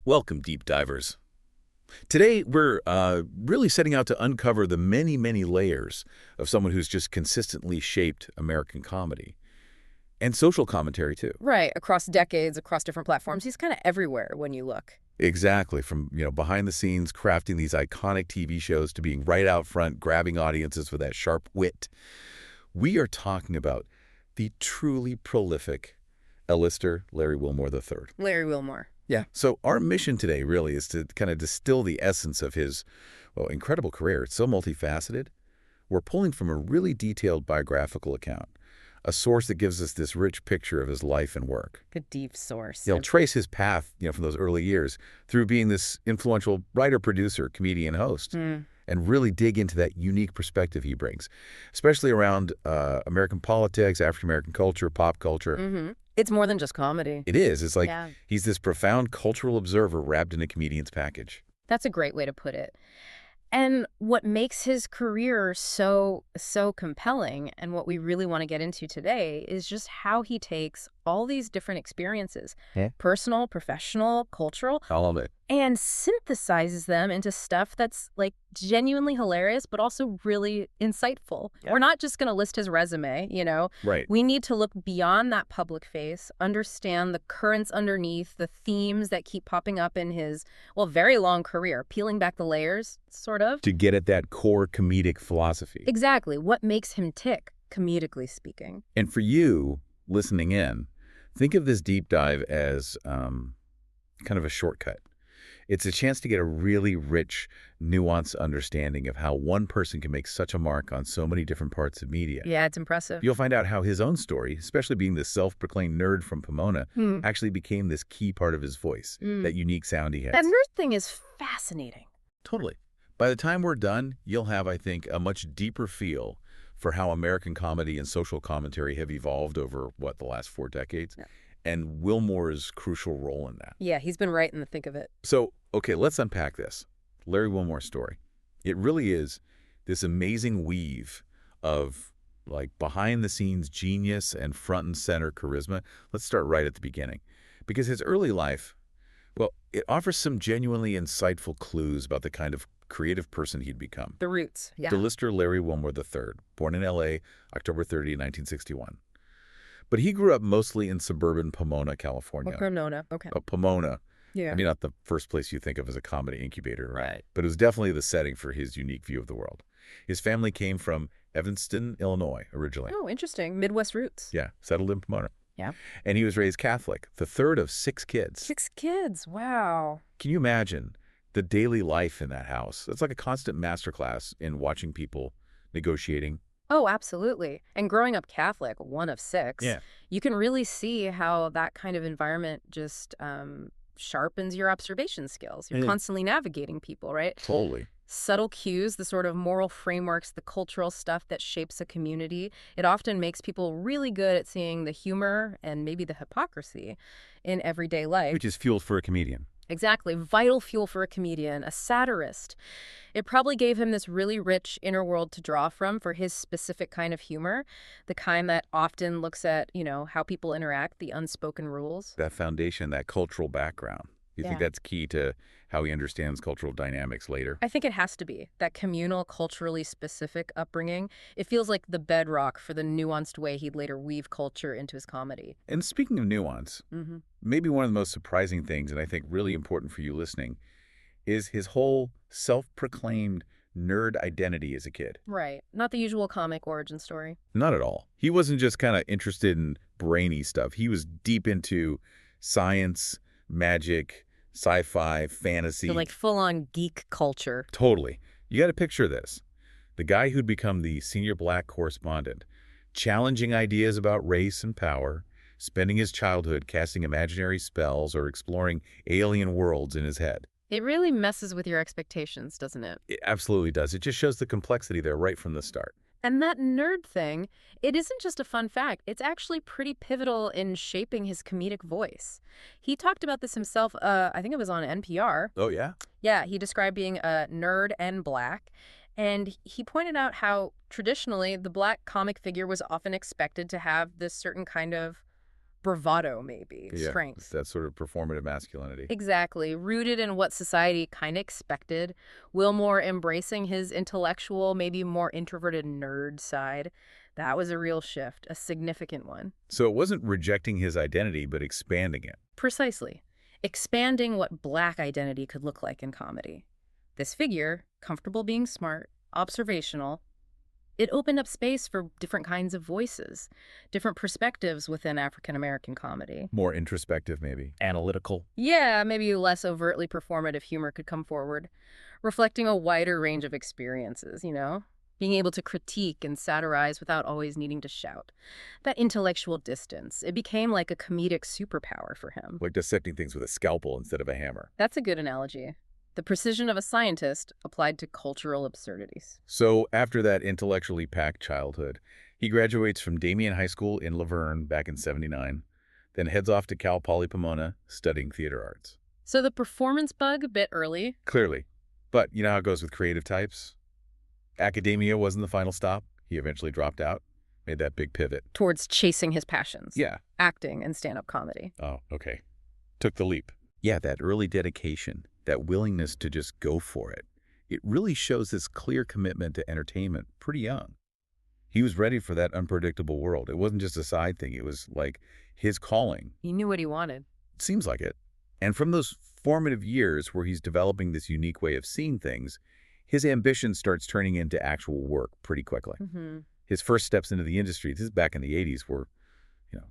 Welcome, deep divers. Today, we're really setting out to uncover the many, many layers of someone who's just consistently shaped American comedy. And social commentary, too. Right, across decades, across different platforms. He's kind of everywhere when you look. Exactly, from, behind the scenes, crafting these iconic TV shows to being right out front, grabbing audiences with that sharp wit. We are talking about the truly prolific A-lister Larry Wilmore III. Larry Wilmore. Yeah. So our mission today really is to kind of distill the essence of his, incredible career. It's so multifaceted. We're pulling from a really detailed biographical account, a source that gives us this rich picture of his life and work. A deep source. He'll trace his path, from those early years through being this influential writer, producer, comedian, host, and really dig into that unique perspective he brings, especially around American politics, African-American culture, pop culture. It's more than just comedy. It is. It's like he's this profound cultural observer wrapped in a comedian's package. That's a great way to put it. And what makes his career so compelling, and what we really want to get into today, is just how he takes all these different experiences, personal, professional, cultural, all of it, and synthesizes them into stuff that's like genuinely hilarious, but also really insightful. Yeah. We're not just going to list his resume, Right. We need to look beyond that public face, understand the currents underneath, the themes that keep popping up in his, very long career, peeling back the layers, sort of. To get at that core comedic philosophy. Exactly. What makes him tick, comedically speaking. And for you, listening in, think of this deep dive as kind of a shortcut. It's a chance to get a really rich, nuanced understanding of how one person can make such a mark on so many different parts of media. Yeah, it's impressive. You'll find out how his own story, especially being the self-proclaimed nerd from Pomona, actually became this key part of his voice, that unique sound he has. That nerd thing is fascinating. Totally. By the time we're done, you'll have, I think, a much deeper feel for how American comedy and social commentary have evolved over, the last 4 decades, and Wilmore's crucial role in that. Yeah, he's been right in the thick of it. So, okay, let's unpack this. Larry Wilmore's story. It really is this amazing weave of, behind-the-scenes genius and front-and-center charisma. Let's start right at the beginning. Because his early life, it offers some genuinely insightful clues about the kind of creative person he'd become. The roots, yeah. The lister Larry Wilmore III, born in L.A., October 30, 1961. But he grew up mostly in suburban Pomona, California. Pomona, okay. Pomona. Yeah. I mean, not the first place you think of as a comedy incubator, right? But it was definitely the setting for his unique view of the world. His family came from Evanston, Illinois, originally. Oh, interesting. Midwest roots. Yeah, settled in Pomona. Yeah. And he was raised Catholic, the third of 6 kids. 6 kids, wow. Can you imagine the daily life in that house? It's like a constant masterclass in watching people negotiating. Oh, absolutely. And growing up Catholic, one of 6, you can really see how that kind of environment just sharpens your observation skills. You're constantly navigating people, right? Totally. Subtle cues, the sort of moral frameworks, the cultural stuff that shapes a community. It often makes people really good at seeing the humor and maybe the hypocrisy in everyday life. Which is fuel for a comedian. Exactly. Vital fuel for a comedian, a satirist. It probably gave him this really rich inner world to draw from for his specific kind of humor, the kind that often looks at, how people interact, the unspoken rules. That foundation, that cultural background. You think that's key to how he understands cultural dynamics later? I think it has to be. That communal, culturally specific upbringing, it feels like the bedrock for the nuanced way he'd later weave culture into his comedy. And speaking of nuance, maybe one of the most surprising things, and I think really important for you listening, is his whole self-proclaimed nerd identity as a kid. Right. Not the usual comic origin story. Not at all. He wasn't just kind of interested in brainy stuff. He was deep into science, magic, sci-fi, fantasy. So like full-on geek culture. Totally. You got to picture this. The guy who'd become the senior black correspondent, challenging ideas about race and power, spending his childhood casting imaginary spells or exploring alien worlds in his head. It really messes with your expectations, doesn't it? It absolutely does. It just shows the complexity there right from the start. And that nerd thing, it isn't just a fun fact. It's actually pretty pivotal in shaping his comedic voice. He talked about this himself, I think it was on NPR. Oh, yeah? Yeah, he described being a nerd and black. And he pointed out how traditionally the black comic figure was often expected to have this certain kind of bravado, maybe, Yeah, strength. that sort of performative masculinity. Exactly. Rooted in what society kind of expected, Wilmore embracing his intellectual, maybe more introverted nerd side. That was a real shift, a significant one. So it wasn't rejecting his identity, but expanding it. Precisely. Expanding what Black identity could look like in comedy. This figure, comfortable being smart, observational, it opened up space for different kinds of voices, different perspectives within African American comedy. More introspective, maybe. Analytical. Yeah, maybe less overtly performative humor could come forward, reflecting a wider range of experiences, Being able to critique and satirize without always needing to shout. That intellectual distance, it became like a comedic superpower for him. Like dissecting things with a scalpel instead of a hammer. That's a good analogy. The precision of a scientist applied to cultural absurdities. So after that intellectually packed childhood, he graduates from Damien High School in Laverne back in '79, then heads off to Cal Poly Pomona studying theater arts. So the performance bug a bit early. Clearly. But you know how it goes with creative types? Academia wasn't the final stop. He eventually dropped out, made that big pivot. Towards chasing his passions. Yeah. Acting and stand-up comedy. Oh, okay. Took the leap. Yeah, that early dedication, that willingness to just go for it. It really shows this clear commitment to entertainment pretty young. He was ready for that unpredictable world. It wasn't just a side thing. It was like his calling. He knew what he wanted. It seems like it. And from those formative years where he's developing this unique way of seeing things, his ambition starts turning into actual work pretty quickly. His first steps into the industry, this is back in the 80s, were,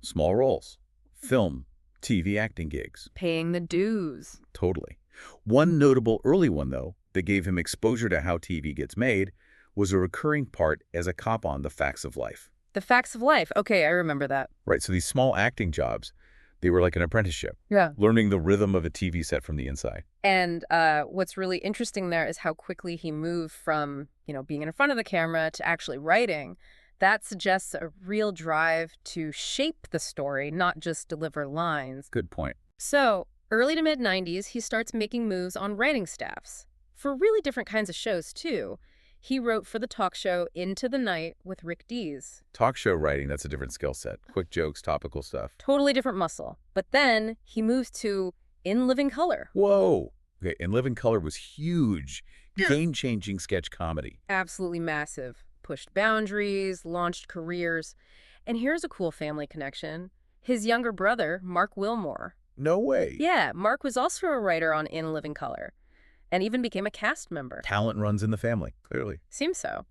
small roles, film, TV acting gigs. Paying the dues. Totally. One notable early one, though, that gave him exposure to how TV gets made was a recurring part as a cop on The Facts of Life. The Facts of Life. Okay, I remember that. Right, so these small acting jobs, they were like an apprenticeship. Yeah. Learning the rhythm of a TV set from the inside. And what's really interesting there is how quickly he moved from, being in front of the camera to actually writing. That suggests a real drive to shape the story, not just deliver lines. Good point. So, early to mid-90s, he starts making moves on writing staffs. For really different kinds of shows, too. He wrote for the talk show Into the Night with Rick Dees. Talk show writing, that's a different skill set. Quick jokes, topical stuff. Totally different muscle. But then he moves to In Living Color. Whoa. Okay, In Living Color was huge. Game-changing sketch comedy. Absolutely massive. Pushed boundaries, launched careers. And here's a cool family connection. His younger brother, Mark Wilmore. No way. Yeah, Mark was also a writer on In Living Color. And even became a cast member. Talent runs in the family, clearly. Seems so.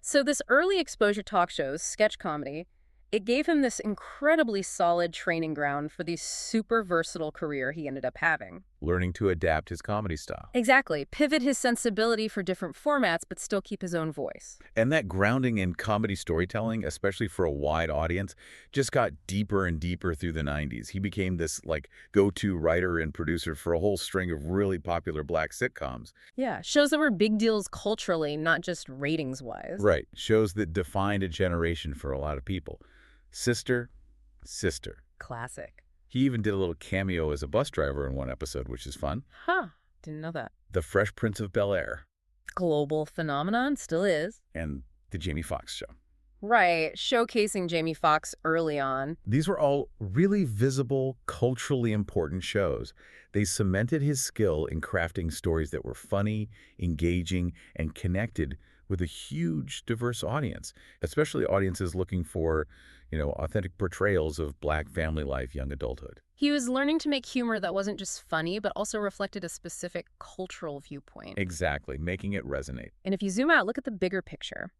So this early exposure talk shows, sketch comedy, it gave him this incredibly solid training ground for the super versatile career he ended up having. Learning to adapt his comedy style. Exactly. Pivot his sensibility for different formats, but still keep his own voice. And that grounding in comedy storytelling, especially for a wide audience, just got deeper and deeper through the 90s. He became this, go-to writer and producer for a whole string of really popular Black sitcoms. Yeah, shows that were big deals culturally, not just ratings-wise. Right. Shows that defined a generation for a lot of people. Sister. Classic. He even did a little cameo as a bus driver in one episode, which is fun. Huh. Didn't know that. The Fresh Prince of Bel-Air. Global phenomenon, still is. And The Jamie Foxx Show. Right, showcasing Jamie Foxx early on. These were all really visible, culturally important shows. They cemented his skill in crafting stories that were funny, engaging, and connected with a huge, diverse audience, especially audiences looking for, authentic portrayals of Black family life, young adulthood. He was learning to make humor that wasn't just funny, but also reflected a specific cultural viewpoint. Exactly, making it resonate. And if you zoom out, look at the bigger picture.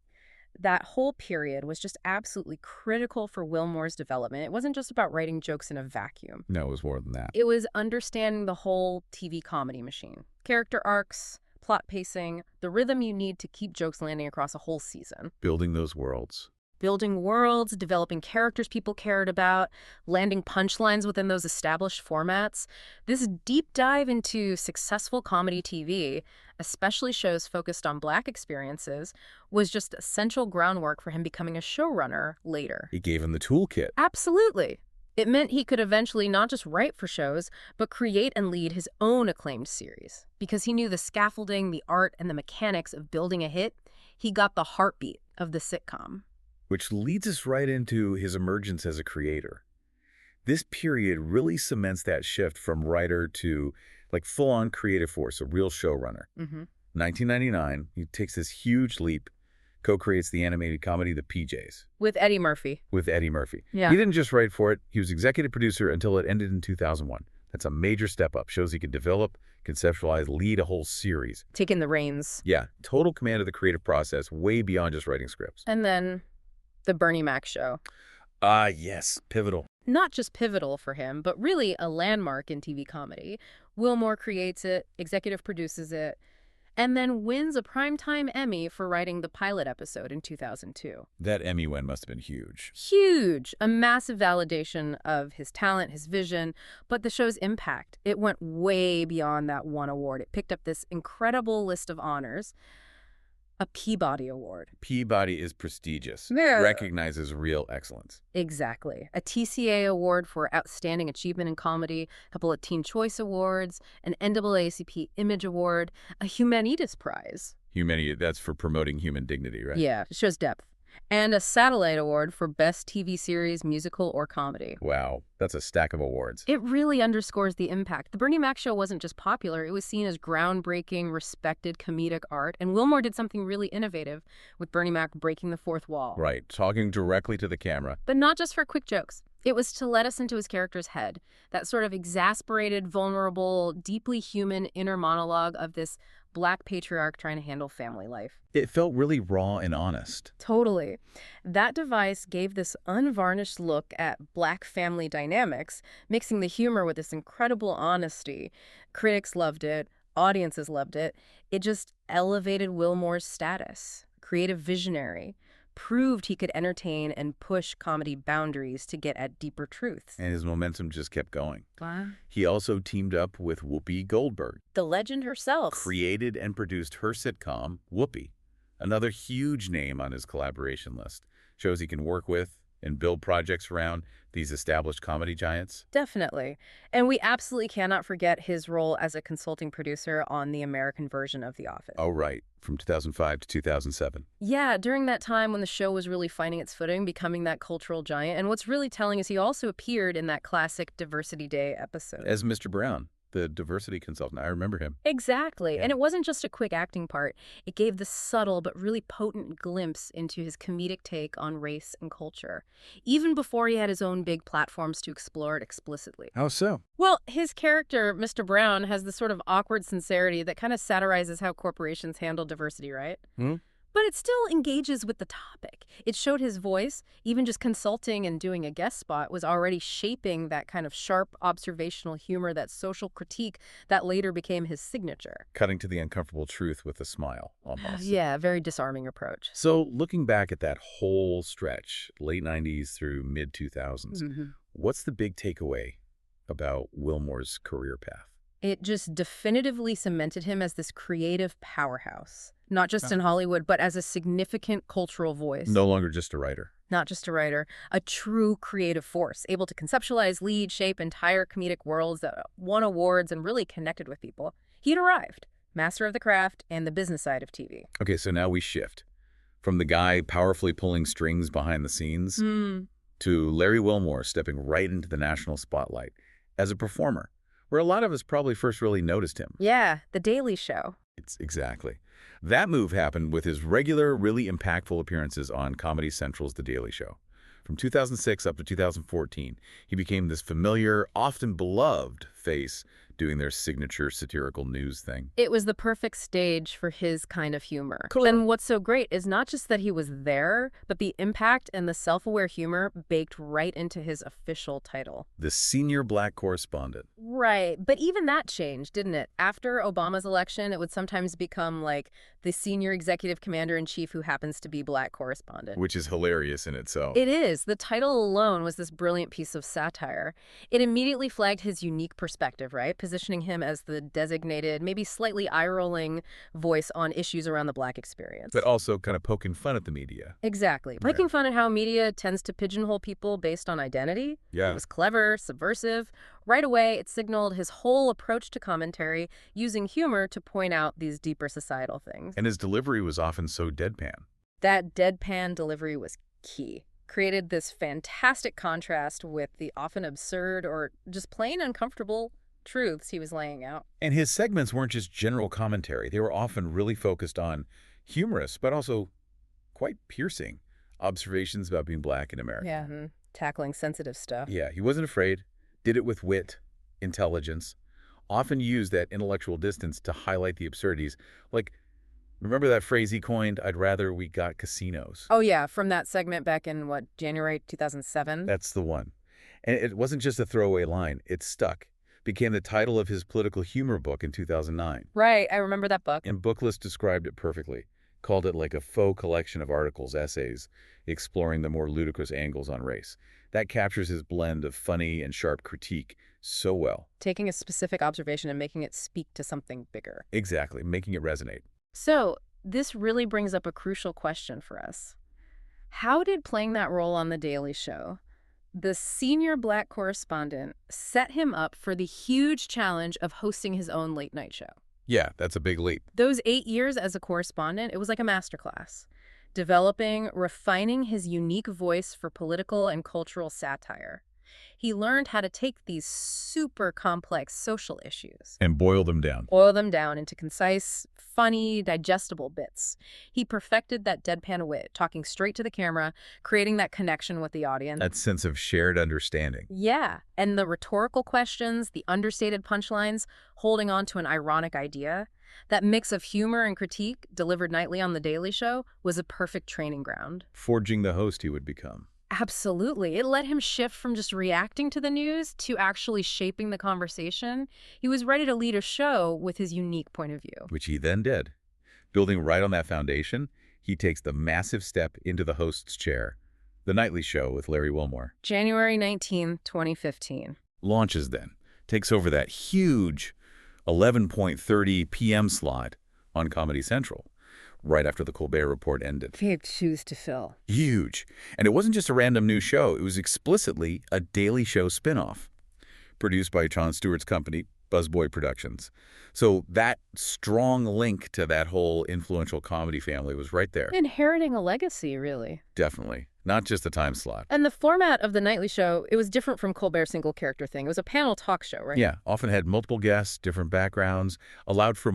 That whole period was just absolutely critical for Wilmore's development. It wasn't just about writing jokes in a vacuum. No, it was more than that. It was understanding the whole TV comedy machine. Character arcs, plot pacing, the rhythm you need to keep jokes landing across a whole season. Building those worlds. Building worlds, developing characters people cared about, landing punchlines within those established formats. This deep dive into successful comedy TV, especially shows focused on Black experiences, was just essential groundwork for him becoming a showrunner later. It gave him the toolkit. Absolutely. It meant he could eventually not just write for shows, but create and lead his own acclaimed series. Because he knew the scaffolding, the art, and the mechanics of building a hit, he got the heartbeat of the sitcom. Which leads us right into his emergence as a creator. This period really cements that shift from writer to like full-on creative force, a real showrunner. 1999, he takes this huge leap, co-creates the animated comedy The PJs. With Eddie Murphy. With Eddie Murphy. Yeah. He didn't just write for it, he was executive producer until it ended in 2001. That's a major step up. Shows he could develop, conceptualize, lead a whole series. Taking the reins. Yeah, total command of the creative process, way beyond just writing scripts. And then the Bernie Mac show. Yes, pivotal. Not just pivotal for him, but really a landmark in TV comedy. Wilmore creates it, executive produces it, and then wins a Primetime Emmy for writing the pilot episode in 2002. That Emmy win must have been huge. Huge! A massive validation of his talent, his vision, but the show's impact. It went way beyond that one award. It picked up this incredible list of honors. A Peabody Award. Peabody is prestigious. Yeah. Recognizes real excellence. Exactly. A TCA Award for Outstanding Achievement in Comedy, a couple of Teen Choice Awards, an NAACP Image Award, a Humanitas Prize. Humanity, that's for promoting human dignity, right? Yeah, it shows depth. And a Satellite Award for Best TV Series, Musical, or Comedy. Wow, that's a stack of awards. It really underscores the impact. The Bernie Mac show wasn't just popular, it was seen as groundbreaking, respected comedic art, and Wilmore did something really innovative with Bernie Mac breaking the fourth wall. Right, talking directly to the camera. But not just for quick jokes. It was to let us into his character's head, that sort of exasperated, vulnerable, deeply human inner monologue of this Black patriarch trying to handle family life. It felt really raw and honest. Totally. That device gave this unvarnished look at Black family dynamics, mixing the humor with this incredible honesty. Critics loved it. Audiences loved it. It just elevated Wilmore's status. Creative visionary. Proved he could entertain and push comedy boundaries to get at deeper truths. And his momentum just kept going. Wow. He also teamed up with Whoopi Goldberg. The legend herself. Created and produced her sitcom, Whoopi. Another huge name on his collaboration list. Shows he can work with and build projects around these established comedy giants. Definitely. And we absolutely cannot forget his role as a consulting producer on the American version of The Office. Oh, right. From 2005 to 2007. Yeah, during that time when the show was really finding its footing, becoming that cultural giant. And what's really telling is he also appeared in that classic Diversity Day episode. As Mr. Brown, the diversity consultant. I remember him. Exactly. Yeah. And it wasn't just a quick acting part. It gave the subtle but really potent glimpse into his comedic take on race and culture, even before he had his own big platforms to explore it explicitly. How so? Well, his character, Mr. Brown, has this sort of awkward sincerity that kind of satirizes how corporations handle diversity, right? But it still engages with the topic. It showed his voice, even just consulting and doing a guest spot, was already shaping that kind of sharp observational humor, that social critique that later became his signature. Cutting to the uncomfortable truth with a smile, almost. Yeah, very disarming approach. So looking back at that whole stretch, late 90s through mid-2000s, what's the big takeaway about Wilmore's career path? It just definitively cemented him as this creative powerhouse, not just in Hollywood, but as a significant cultural voice. No longer just a writer. Not just a writer, a true creative force, able to conceptualize, lead, shape entire comedic worlds that won awards and really connected with people. He'd arrived, master of the craft and the business side of TV. Okay, so now we shift from the guy powerfully pulling strings behind the scenes to Larry Wilmore stepping right into the national spotlight as a performer, where a lot of us probably first really noticed him. Yeah, The Daily Show. Exactly. That move happened with his regular, really impactful appearances on Comedy Central's The Daily Show. From 2006 up to 2014, he became this familiar, often beloved face doing their signature satirical news thing. It was the perfect stage for his kind of humor. Cool. And what's so great is not just that he was there, but the impact and the self-aware humor baked right into his official title. The senior Black correspondent. Right. But even that changed, didn't it? After Obama's election, it would sometimes become like the senior executive commander-in-chief who happens to be Black correspondent. Which is hilarious in itself. It is. The title alone was this brilliant piece of satire. It immediately flagged his unique perspective, right? Positioning him as the designated, maybe slightly eye-rolling voice on issues around the Black experience. But also kind of poking fun at the media. Exactly. Poking fun at how media tends to pigeonhole people based on identity. Yeah. It was clever, subversive. Right away, it signaled his whole approach to commentary, using humor to point out these deeper societal things. And his delivery was often so deadpan. That deadpan delivery was key. created this fantastic contrast with the often absurd or just plain uncomfortable truths he was laying out. And his segments weren't just general commentary. They were often really focused on humorous, but also quite piercing observations about being black in America. Yeah, tackling sensitive stuff. Yeah, he wasn't afraid, did it with wit, intelligence, often used that intellectual distance to highlight the absurdities. Like, remember that phrase he coined, "I'd rather we got casinos"? Oh, yeah, from that segment back in, what, January 2007? That's the one. And it wasn't just a throwaway line. It stuck. Became the title of his political humor book in 2009. Right, I remember that book. And Booklist described it perfectly. Called it like a faux collection of articles, essays, exploring the more ludicrous angles on race. That captures his blend of funny and sharp critique so well. Taking a specific observation and making it speak to something bigger. Exactly, making it resonate. So, this really brings up a crucial question for us. How did playing that role on The Daily Show, the senior black correspondent, set him up for the huge challenge of hosting his own late-night show? Yeah, that's a big leap. Those 8 years as a correspondent, it was like a masterclass. Developing, refining his unique voice for political and cultural satire. He learned how to take these super complex social issues And boil them down. boil them down into concise, funny, digestible bits. He perfected that deadpan wit, talking straight to the camera, creating that connection with the audience. That sense of shared understanding. Yeah, and the rhetorical questions, the understated punchlines, holding on to an ironic idea. That mix of humor and critique, delivered nightly on The Daily Show, was a perfect training ground. Forging the host he would become. Absolutely. It let him shift from just reacting to the news to actually shaping the conversation. He was ready to lead a show with his unique point of view. Which he then did. Building right on that foundation, he takes the massive step into the host's chair. The Nightly Show with Larry Wilmore. January 19, 2015. Launches then. Takes over that huge 11:30 p.m. slot on Comedy Central, right after the Colbert Report ended. Big shoes to fill. Huge. And it wasn't just a random new show. It was explicitly a Daily Show spinoff, produced by Jon Stewart's company, Buzzboy Productions. So that strong link to that whole influential comedy family was right there. Inheriting a legacy, really. Definitely. Not just a time slot. And the format of The Nightly Show, it was different from Colbert's single character thing. It was a panel talk show, right? Yeah, often had multiple guests, different backgrounds, allowed for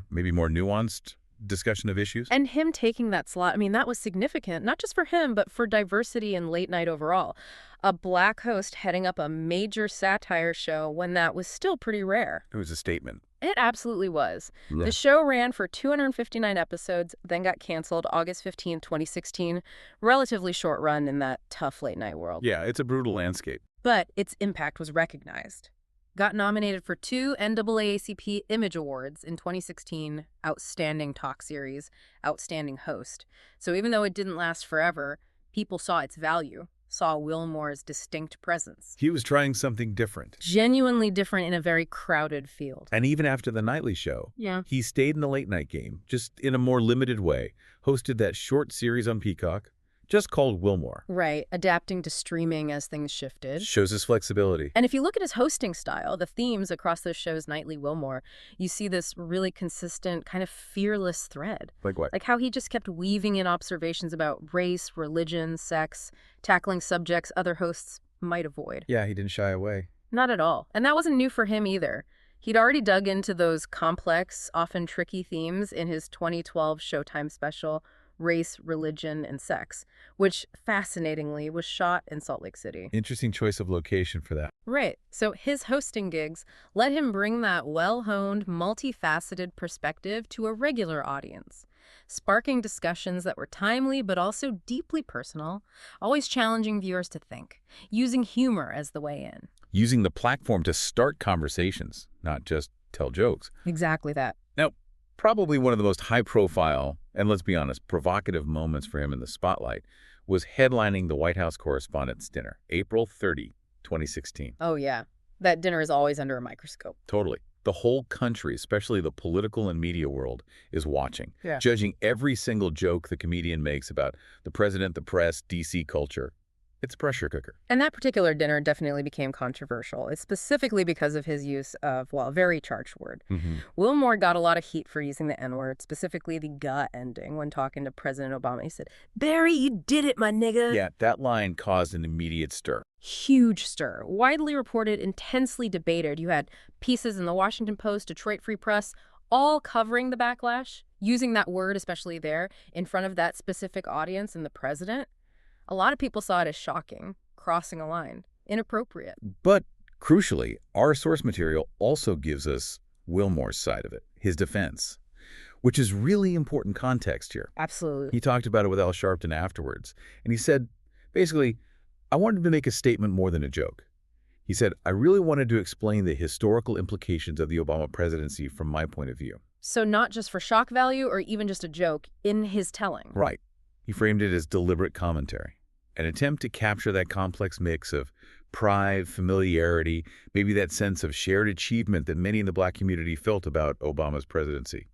maybe more nuanced discussion of issues. And him taking that slot, I mean, that was significant, not just for him, but for diversity in late night overall. A black host heading up a major satire show when that was still pretty rare. It was a statement. It absolutely was. Yeah. The show ran for 259 episodes, then got canceled August 15, 2016. Relatively short run in that tough late night world. Yeah, it's a brutal landscape. But its impact was recognized. Got nominated for 2 NAACP Image Awards in 2016, Outstanding Talk Series, Outstanding Host. So even though it didn't last forever, people saw its value, saw Wilmore's distinct presence. He was trying something different. Genuinely different in a very crowded field. And even after The Nightly Show, Yeah. he stayed in the late night game, just in a more limited way, hosted that short series on Peacock, just called Wilmore. Right, adapting to streaming as things shifted. Shows his flexibility. And if you look at his hosting style, the themes across those shows, Nightly Wilmore, you see this really consistent, kind of fearless thread. Like what? Like how he just kept weaving in observations about race, religion, sex, tackling subjects other hosts might avoid. Yeah, he didn't shy away. Not at all. And that wasn't new for him either. He'd already dug into those complex, often tricky themes in his 2012 Showtime special, Race, Religion, and Sex, which, fascinatingly, was shot in Salt Lake City. Interesting choice of location for that. Right. So his hosting gigs let him bring that well-honed, multifaceted perspective to a regular audience, sparking discussions that were timely but also deeply personal, always challenging viewers to think, using humor as the way in. Using the platform to start conversations, not just tell jokes. Exactly that. Now, probably one of the most high-profile, and let's be honest, provocative moments for him in the spotlight was headlining the White House Correspondents Dinner, April 30, 2016. Oh, yeah. That dinner is always under a microscope. Totally. The whole country, especially the political and media world, is watching, Yeah. judging every single joke the comedian makes about the president, the press, DC culture. It's a pressure cooker. And that particular dinner definitely became controversial. It's specifically because of his use of, well, a very charged word. Wilmore got a lot of heat for using the N-word, specifically the "got" ending when talking to President Obama. He said, "Barry, you did it, my nigga." Yeah, that line caused an immediate stir. Huge stir. Widely reported, intensely debated. You had pieces in the Washington Post, Detroit Free Press, all covering the backlash, using that word, especially there, in front of that specific audience and the president. A lot of people saw it as shocking, crossing a line, inappropriate. But crucially, our source material also gives us Wilmore's side of it, his defense, which is really important context here. Absolutely. He talked about it with Al Sharpton afterwards, and he said, basically, I wanted to make a statement more than a joke. He said, I really wanted to explain the historical implications of the Obama presidency from my point of view. So not just for shock value or even just a joke, in his telling. Right. He framed it as deliberate commentary, an attempt to capture that complex mix of pride, familiarity, maybe that sense of shared achievement that many in the Black community felt about Obama's presidency,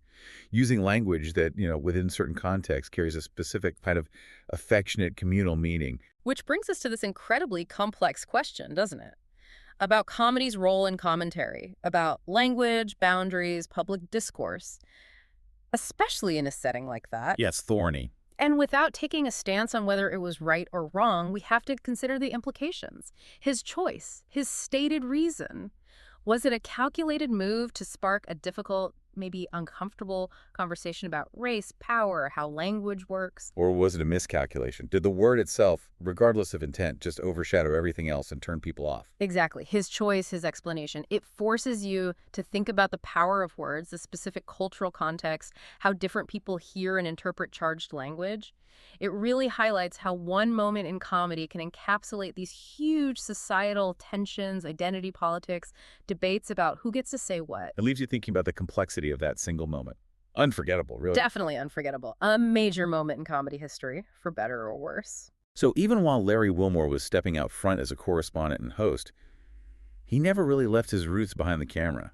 using language that, within certain contexts carries a specific kind of affectionate communal meaning. Which brings us to this incredibly complex question, doesn't it? About comedy's role in commentary, about language, boundaries, public discourse, especially in a setting like that. Yes, thorny. And without taking a stance on whether it was right or wrong, we have to consider the implications. His choice, his stated reason. Was it a calculated move to spark a difficult, maybe uncomfortable conversation about race, power, how language works? Or was it a miscalculation? Did the word itself, regardless of intent, just overshadow everything else and turn people off? Exactly. His choice, his explanation. It forces you to think about the power of words, the specific cultural context, how different people hear and interpret charged language. It really highlights how one moment in comedy can encapsulate these huge societal tensions, identity politics, debates about who gets to say what. It leaves you thinking about the complexity of that single moment. Unforgettable, really. Definitely unforgettable. A major moment in comedy history, for better or worse. So even while Larry Wilmore was stepping out front as a correspondent and host, he never really left his roots behind the camera.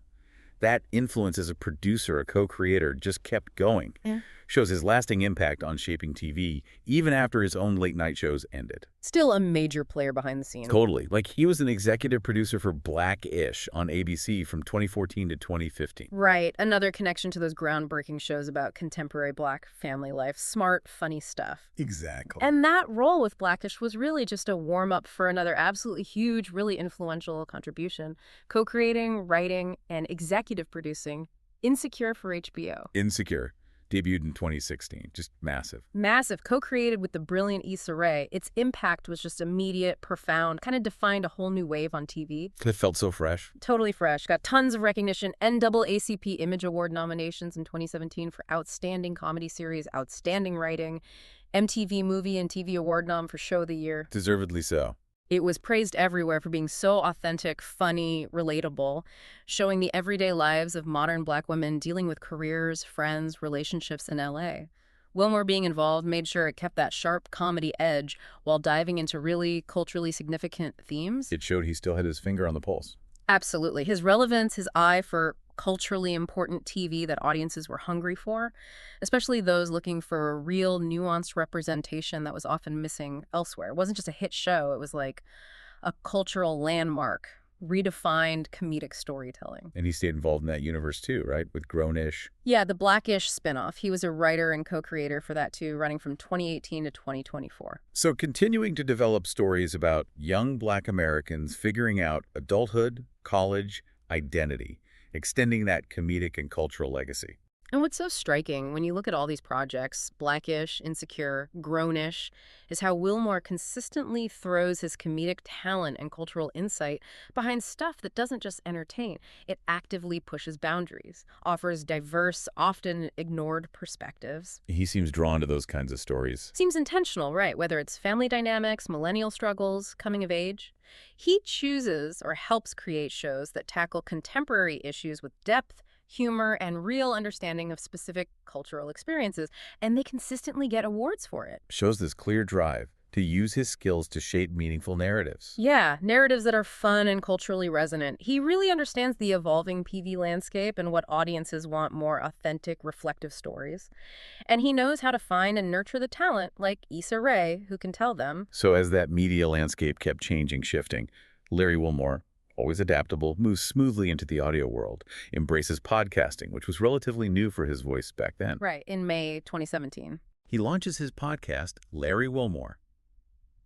That influence as a producer, a co-creator, just kept going. Yeah. Shows his lasting impact on shaping TV, even after his own late-night shows ended. Still a major player behind the scenes. Totally. Like, he was an executive producer for Black-ish on ABC from 2014 to 2015. Right. Another connection to those groundbreaking shows about contemporary Black family life. Smart, funny stuff. Exactly. And that role with Blackish was really just a warm-up for another absolutely huge, really influential contribution. Co-creating, writing, and executive producing Insecure for HBO. Insecure. Debuted in 2016. Just massive. Massive. Co-created with the brilliant Issa Rae. Its impact was just immediate, profound, kind of defined a whole new wave on TV. It felt so fresh. Totally fresh. Got tons of recognition. NAACP Image Award nominations in 2017 for Outstanding Comedy Series, Outstanding Writing, MTV Movie and TV Award nom for Show of the Year. Deservedly so. It was praised everywhere for being so authentic, funny, relatable, showing the everyday lives of modern Black women dealing with careers, friends, relationships in LA. Wilmore being involved made sure it kept that sharp comedy edge while diving into really culturally significant themes. It showed he still had his finger on the pulse. Absolutely. His relevance, his eye for culturally important TV that audiences were hungry for, especially those looking for a real nuanced representation that was often missing elsewhere. It wasn't just a hit show. It was like a cultural landmark, redefined comedic storytelling. And he stayed involved in that universe too, right? With Grownish. Yeah, the Blackish spinoff. He was a writer and co-creator for that too, running from 2018 to 2024. So continuing to develop stories about young Black Americans figuring out adulthood, college, identity, extending that comedic and cultural legacy. And what's so striking when you look at all these projects, Blackish, Insecure, Grownish, is how Wilmore consistently throws his comedic talent and cultural insight behind stuff that doesn't just entertain. It actively pushes boundaries, offers diverse, often ignored perspectives. He seems drawn to those kinds of stories. Seems intentional, right? Whether it's family dynamics, millennial struggles, coming of age. He chooses or helps create shows that tackle contemporary issues with depth, humor, and real understanding of specific cultural experiences, and they consistently get awards for it. Shows this clear drive to use his skills to shape meaningful narratives. Yeah, narratives that are fun and culturally resonant. He really understands the evolving PV landscape and what audiences want more authentic, reflective stories. And he knows how to find and nurture the talent like Issa Rae, who can tell them. So as that media landscape kept changing, shifting, Larry Wilmore, always adaptable, moves smoothly into the audio world, embraces podcasting, which was relatively new for his voice back then. Right, in May 2017. He launches his podcast, Larry Wilmore,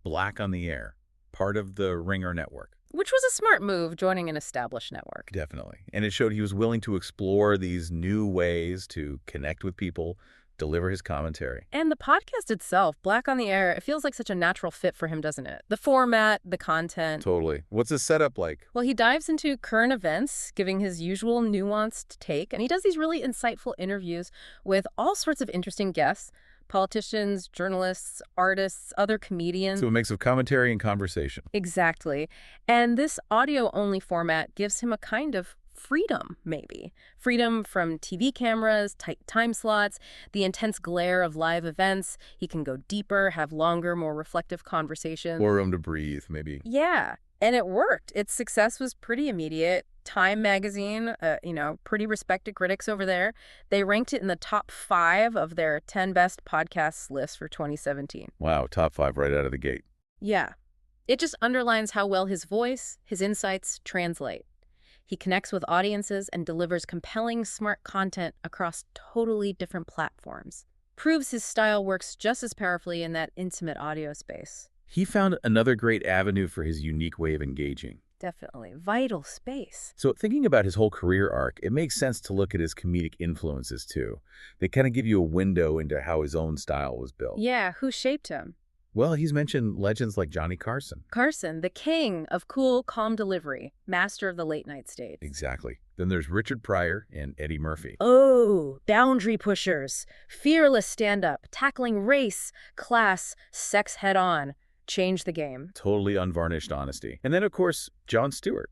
Black on the Air, part of the Ringer network. Which was a smart move, joining an established network. Definitely. And it showed he was willing to explore these new ways to connect with people, deliver his commentary. And the podcast itself, Black on the Air, it feels like such a natural fit for him, doesn't it? The format, the content. Totally. What's the setup like? Well, he dives into current events, giving his usual nuanced take, and he does these really insightful interviews with all sorts of interesting guests. Politicians, journalists, artists, other comedians. So a mix of commentary and conversation. Exactly. And this audio-only format gives him a kind of freedom, maybe. Freedom from TV cameras, tight time slots, the intense glare of live events. He can go deeper, have longer, more reflective conversations. More room to breathe, maybe. Yeah. And it worked. Its success was pretty immediate. Time magazine, pretty respected critics over there, they ranked it in the top 5 of their 10 best podcasts list for 2017. Wow, top 5 right out of the gate. Yeah. It just underlines how well his voice, his insights translate. He connects with audiences and delivers compelling, smart content across totally different platforms. Proves his style works just as powerfully in that intimate audio space. He found another great avenue for his unique way of engaging. Definitely. Vital space. So thinking about his whole career arc, it makes sense to look at his comedic influences too. They kind of give you a window into how his own style was built. Yeah, who shaped him? Well, he's mentioned legends like Johnny Carson. Carson, the king of cool, calm delivery, master of the late-night stage. Exactly. Then there's Richard Pryor and Eddie Murphy. Oh, boundary pushers, fearless stand-up, tackling race, class, sex head-on. Change the game. Totally unvarnished honesty. And then, of course, Jon Stewart,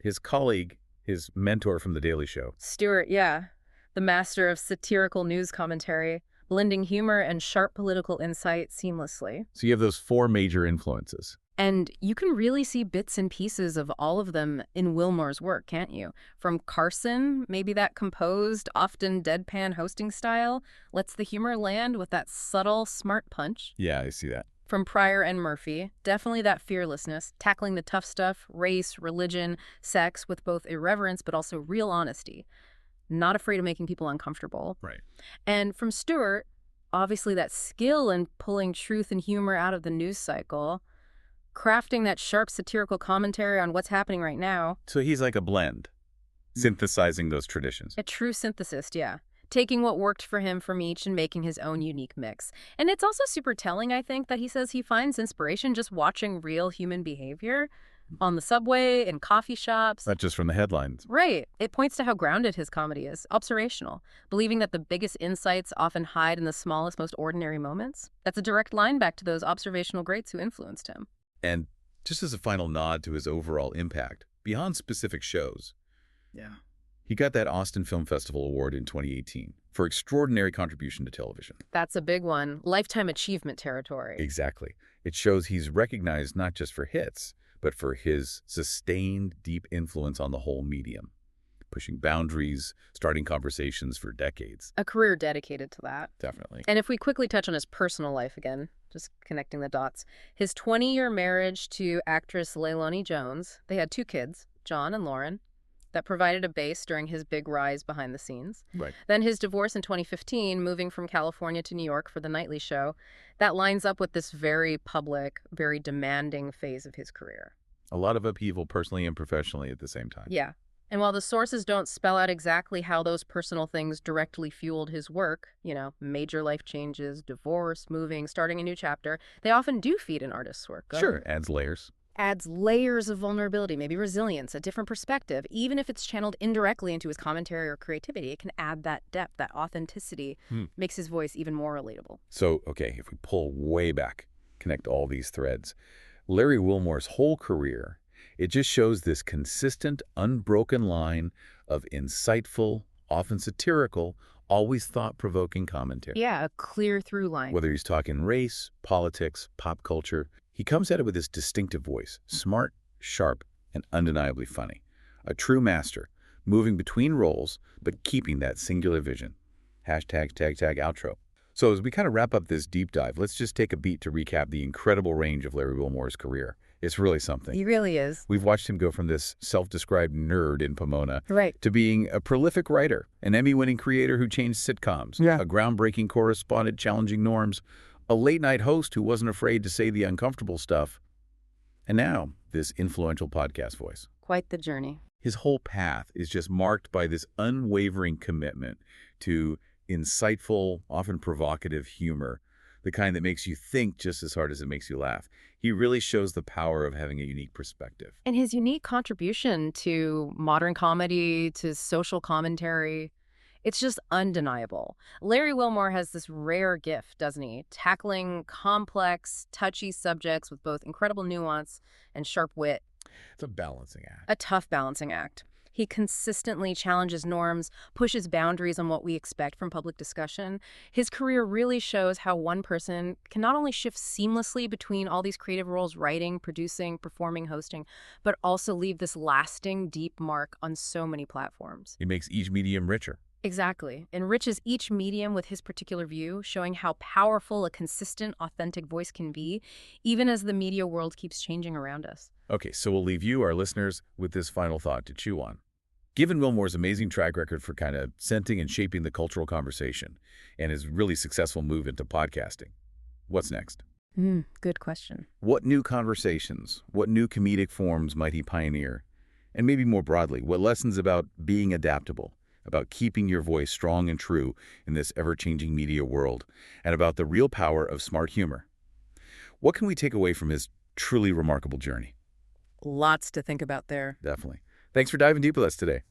his colleague, his mentor from The Daily Show. Stewart, yeah. The master of satirical news commentary, blending humor and sharp political insight seamlessly. So you have those 4 major influences. And you can really see bits and pieces of all of them in Wilmore's work, can't you? From Carson, maybe that composed, often deadpan hosting style lets the humor land with that subtle, smart punch. Yeah, I see that. From Pryor and Murphy, definitely that fearlessness, tackling the tough stuff, race, religion, sex, with both irreverence but also real honesty. Not afraid of making people uncomfortable. Right. And from Stewart, obviously that skill in pulling truth and humor out of the news cycle, crafting that sharp satirical commentary on what's happening right now. So he's like a blend, synthesizing those traditions. A true synthesist, yeah. Taking what worked for him from each and making his own unique mix. And it's also super telling, I think, that he says he finds inspiration just watching real human behavior on the subway, in coffee shops. Not just from the headlines. Right. It points to how grounded his comedy is, observational, believing that the biggest insights often hide in the smallest, most ordinary moments. That's a direct line back to those observational greats who influenced him. And just as a final nod to his overall impact, beyond specific shows, he got that Austin Film Festival Award in 2018 for extraordinary contribution to television. That's a big one. Lifetime achievement territory. Exactly. It shows he's recognized not just for hits, but for his sustained, deep influence on the whole medium, pushing boundaries, starting conversations for decades. A career dedicated to that. Definitely. And if we quickly touch on his personal life again, just connecting the dots, his 20-year marriage to actress Leilani Jones, they had 2 kids, John and Lauren, that provided a base during his big rise behind the scenes. Right. Then his divorce in 2015, moving from California to New York for The Nightly Show, that lines up with this very public, very demanding phase of his career. A lot of upheaval personally and professionally at the same time. Yeah. And while the sources don't spell out exactly how those personal things directly fueled his work, major life changes, divorce, moving, starting a new chapter, they often do feed an artist's work. Sure, adds layers. Adds layers of vulnerability, maybe resilience, a different perspective. Even if it's channeled indirectly into his commentary or creativity, it can add that depth, that authenticity, makes his voice even more relatable. So, okay, if we pull way back, connect all these threads, Larry Wilmore's whole career, it just shows this consistent, unbroken line of insightful, often satirical, always thought-provoking commentary. Yeah, a clear through line. Whether he's talking race, politics, pop culture, he comes at it with this distinctive voice, smart, sharp, and undeniably funny. A true master, moving between roles, but keeping that singular vision. Hashtag tag tag outro. So as we kind of wrap up this deep dive, let's just take a beat to recap the incredible range of Larry Wilmore's career. It's really something. He really is. We've watched him go from this self-described nerd in Pomona Right. to being a prolific writer, an Emmy-winning creator who changed sitcoms, a groundbreaking correspondent challenging norms, a late-night host who wasn't afraid to say the uncomfortable stuff, and now this influential podcast voice. Quite the journey. His whole path is just marked by this unwavering commitment to insightful, often provocative humor, the kind that makes you think just as hard as it makes you laugh. He really shows the power of having a unique perspective. And his unique contribution to modern comedy, to social commentary, it's just undeniable. Larry Wilmore has this rare gift, doesn't he? Tackling complex, touchy subjects with both incredible nuance and sharp wit. It's a balancing act. A tough balancing act. He consistently challenges norms, pushes boundaries on what we expect from public discussion. His career really shows how one person can not only shift seamlessly between all these creative roles, writing, producing, performing, hosting, but also leave this lasting, deep mark on so many platforms. It makes each medium richer. Exactly. Enriches each medium with his particular view, showing how powerful a consistent, authentic voice can be, even as the media world keeps changing around us. Okay, so we'll leave you, our listeners, with this final thought to chew on. Given Wilmore's amazing track record for kind of scenting and shaping the cultural conversation and his really successful move into podcasting, what's next? Good question. What new conversations, what new comedic forms might he pioneer? And maybe more broadly, what lessons about being adaptable, about keeping your voice strong and true in this ever-changing media world, and about the real power of smart humor? What can we take away from his truly remarkable journey? Lots to think about there. Definitely. Thanks for diving deep with us today.